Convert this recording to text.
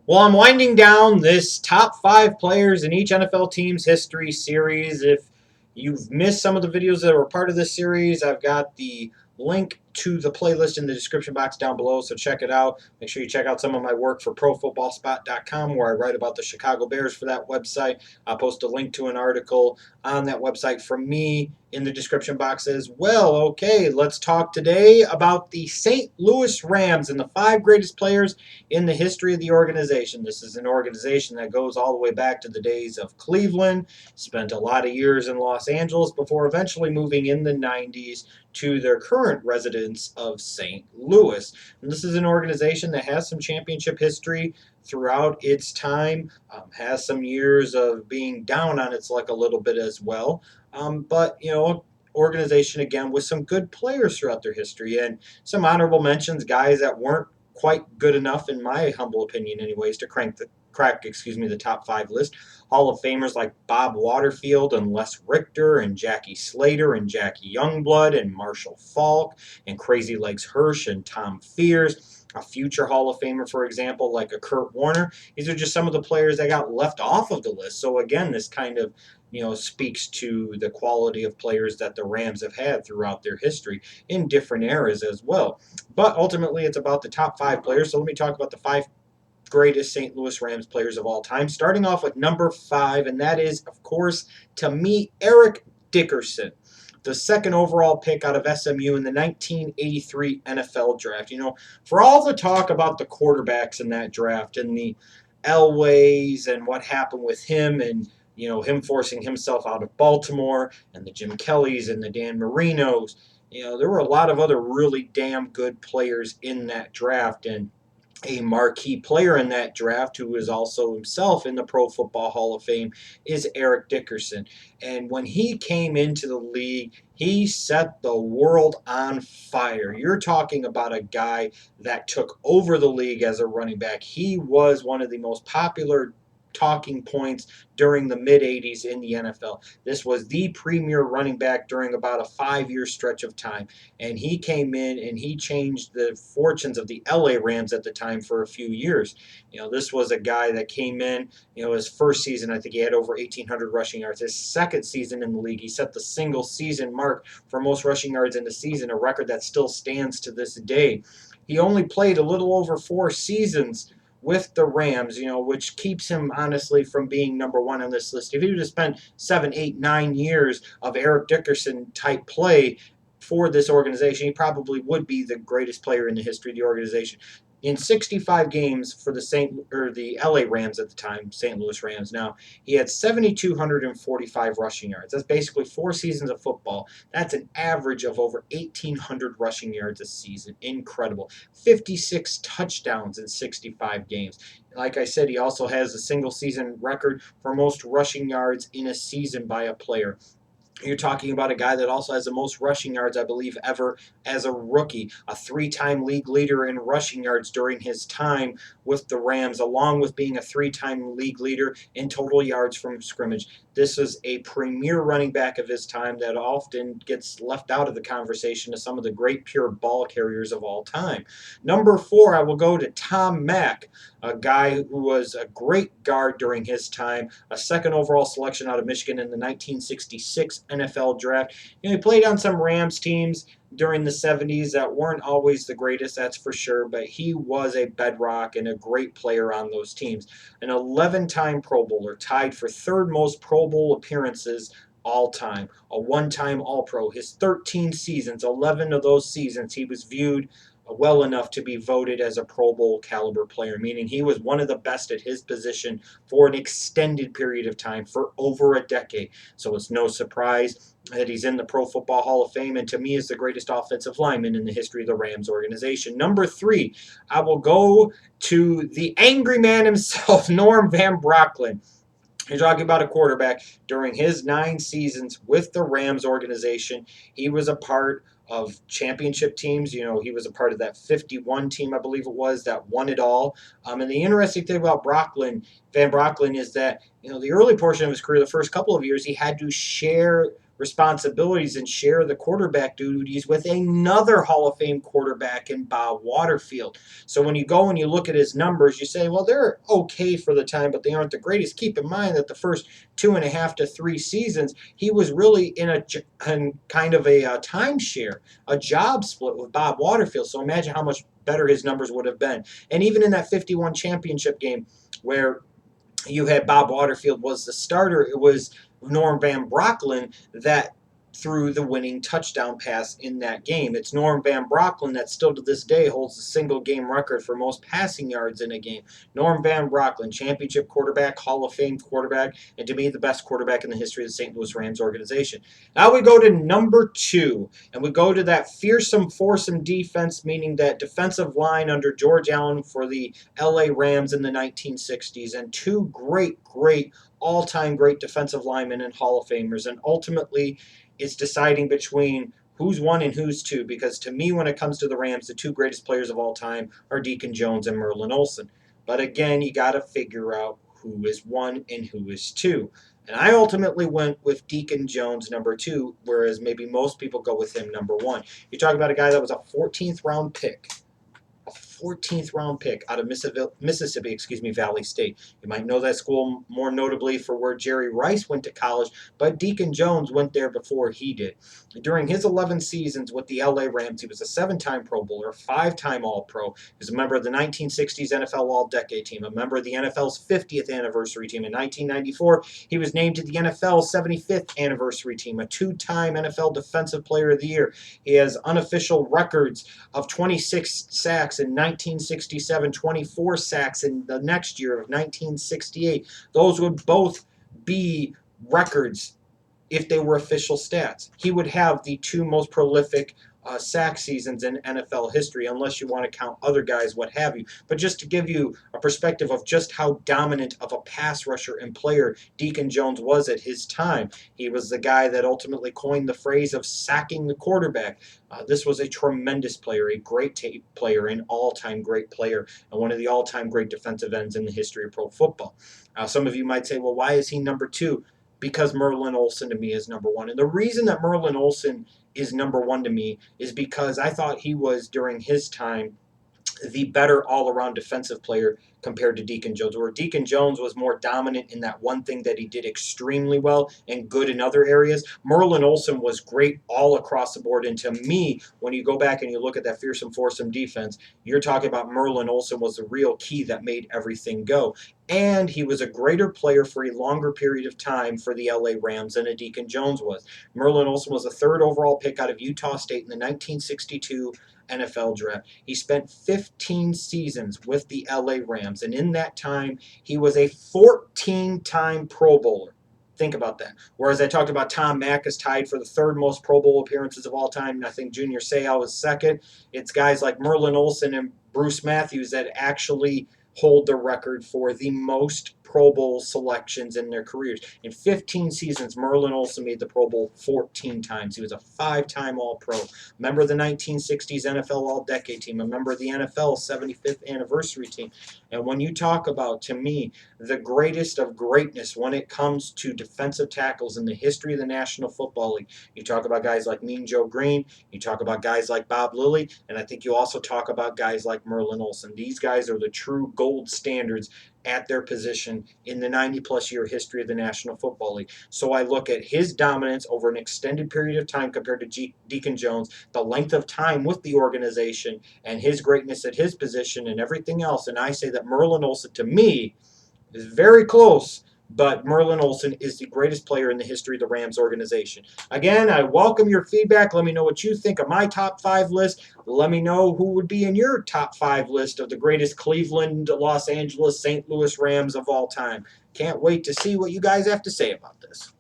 Well, I'm winding down this top 5 players in each NFL team's history series. If you've missed some of the videos that were part of this series, I've got the link to the playlist in the description box down below, so check it out. Make sure you check out some of my work for ProFootballSpot.com, where I write about the Chicago Bears for that website. I'll post a link to an article on that website from me in the description box as well. Okay, let's talk today about the St. Louis Rams and the 5 greatest players in the history of the organization. This is an organization that goes all the way back to the days of Cleveland, spent a lot of years in Los Angeles before eventually moving in the 90s to their current residence of St. Louis. And this is an organization that has some championship history throughout its time, has some years of being down on its luck a little bit as well. But, organization again with some good players throughout their history and some honorable mentions, guys that weren't quite good enough, in my humble opinion, anyways, to crack the top 5 list. Hall of Famers like Bob Waterfield and Les Richter and Jackie Slater and Jackie Youngblood and Marshall Falk and Crazy Legs Hirsch and Tom Fears. A future Hall of Famer, for example, like a Kurt Warner. These are just some of the players that got left off of the list. So again, this kind of speaks to the quality of players that the Rams have had throughout their history in different eras as well. But ultimately, it's about the top 5 players. So let me talk about the 5 greatest St. Louis Rams players of all time, starting off with number 5, and that is, of course, to me, Eric Dickerson, the second overall pick out of SMU in the 1983 NFL draft. For all the talk about the quarterbacks in that draft and the Elways and what happened with him and him forcing himself out of Baltimore and the Jim Kellys and the Dan Marinos, there were a lot of other really damn good players in that draft, and a marquee player in that draft who is also himself in the Pro Football Hall of Fame is Eric Dickerson. And when he came into the league, he set the world on fire. You're talking about a guy that took over the league as a running back. He was one of the most popular talking points during the mid 80s in the NFL. This was the premier running back during about a 5-year stretch of time. And he came in and he changed the fortunes of the LA Rams at the time for a few years. This was a guy that came in, his first season, I think he had over 1,800 rushing yards. His second season in the league, he set the single season mark for most rushing yards in the season, a record that still stands to this day. He only played a little over 4 seasons with the Rams, which keeps him honestly from being number 1 on this list. If he would have spent 7, 8, 9 years of Eric Dickerson type play for this organization, he probably would be the greatest player in the history of the organization. In 65 games for the LA Rams at the time, St. Louis Rams now, he had 7,245 rushing yards. That's basically 4 seasons of football. That's an average of over 1,800 rushing yards a season. Incredible. 56 touchdowns in 65 games. Like I said, he also has a single season record for most rushing yards in a season by a player. You're talking about a guy that also has the most rushing yards, I believe, ever as a rookie. A 3-time league leader in rushing yards during his time with the Rams, along with being a 3-time league leader in total yards from scrimmage. This is a premier running back of his time that often gets left out of the conversation to some of the great pure ball carriers of all time. Number 4, I will go to Tom Mack, a guy who was a great guard during his time, a second overall selection out of Michigan in the 1966 NFL draft. He played on some Rams teams during the 70s that weren't always the greatest, that's for sure, but he was a bedrock and a great player on those teams. An 11-time Pro Bowler, tied for 3rd most Pro Bowl appearances all time. A 1-time All-Pro. His 13 seasons, 11 of those seasons, he was viewed well enough to be voted as a Pro Bowl caliber player, meaning he was one of the best at his position for an extended period of time, for over a decade. So it's no surprise that he's in the Pro Football Hall of Fame, and to me is the greatest offensive lineman in the history of the Rams organization. Number 3, I will go to the angry man himself, Norm Van Brocklin. You're talking about a quarterback during his 9 seasons with the Rams organization. He was a part of championship teams. He was a part of that 51 team, I believe it was, that won it all. And the interesting thing about Van Brocklin, is that, the early portion of his career, the first couple of years, he had to share responsibilities and share the quarterback duties with another Hall of Fame quarterback in Bob Waterfield. So when you go and you look at his numbers, you say, well, they're okay for the time, but they aren't the greatest. Keep in mind that the first 2.5 to 3 seasons, he was really in kind of a timeshare, a job split with Bob Waterfield. So imagine how much better his numbers would have been. And even in that 51 championship game where you had Bob Waterfield was the starter, it was Norm Van Brocklin that threw the winning touchdown pass in that game. It's Norm Van Brocklin that still to this day holds the single game record for most passing yards in a game. Norm Van Brocklin, championship quarterback, Hall of Fame quarterback, and to me the best quarterback in the history of the St. Louis Rams organization. Now we go to number 2, and we go to that fearsome foursome defense, meaning that defensive line under George Allen for the LA Rams in the 1960s, and two great all-time great defensive linemen and Hall of Famers. And ultimately, it's deciding between who's 1 and who's 2, because to me, when it comes to the Rams, the 2 greatest players of all time are Deacon Jones and Merlin Olsen. But again, you got to figure out who is 1 and who is 2. And I ultimately went with Deacon Jones, number 2, whereas maybe most people go with him, number 1. You talk about a guy that was a 14th round pick. A 14th round pick out of Mississippi, Valley State. You might know that school more notably for where Jerry Rice went to college, but Deacon Jones went there before he did. During his 11 seasons with the LA Rams, he was a 7-time Pro Bowler, 5-time All-Pro. He was a member of the 1960s NFL All-Decade Team, a member of the NFL's 50th anniversary team. In 1994, he was named to the NFL's 75th anniversary team, a 2-time NFL Defensive Player of the Year. He has unofficial records of 26 sacks in 1967, 24 sacks in the next year of 1968. Those would both be records if they were official stats. He would have the 2 most prolific sack seasons in NFL history, unless you want to count other guys, what have you. But just to give you a perspective of just how dominant of a pass rusher and player Deacon Jones was at his time, he was the guy that ultimately coined the phrase of sacking the quarterback. This was a tremendous player, a great player, an all-time great player, and one of the all-time great defensive ends in the history of pro football. Some of you might say, well, why is he number 2? Because Merlin Olsen to me is number 1. And the reason that Merlin Olsen is number 1 to me is because I thought he was, during his time, the better all-around defensive player compared to Deacon Jones, where Deacon Jones was more dominant in that one thing that he did extremely well and good in other areas. Merlin Olsen was great all across the board, and to me, when you go back and you look at that fearsome foursome defense, you're talking about Merlin Olsen was the real key that made everything go. And he was a greater player for a longer period of time for the LA Rams than a Deacon Jones was. Merlin Olsen was a 3rd overall pick out of Utah State in the 1962 NFL draft. He spent 15 seasons with the LA Rams, and in that time, he was a 14-time Pro Bowler. Think about that. Whereas I talked about Tom Mack is tied for the 3rd most Pro Bowl appearances of all time. I think Junior Seau is 2nd. It's guys like Merlin Olsen and Bruce Matthews that actually hold the record for the most Pro Bowl selections in their careers. In 15 seasons, Merlin Olsen made the Pro Bowl 14 times. He was a 5-time All-Pro, member of the 1960s NFL All-Decade Team, a member of the NFL 75th Anniversary Team. And when you talk about, to me, the greatest of greatness when it comes to defensive tackles in the history of the National Football League, you talk about guys like Mean Joe Green, you talk about guys like Bob Lilly, and I think you also talk about guys like Merlin Olsen. These guys are the true gold standards at their position in the 90-plus year history of the National Football League. So I look at his dominance over an extended period of time compared to Deacon Jones, the length of time with the organization, and his greatness at his position and everything else, and I say that Merlin Olsen, to me, is very close, but Merlin Olsen is the greatest player in the history of the Rams organization. Again, I welcome your feedback. Let me know what you think of my top 5 list. Let me know who would be in your top 5 list of the greatest Cleveland, Los Angeles, St. Louis Rams of all time. Can't wait to see what you guys have to say about this.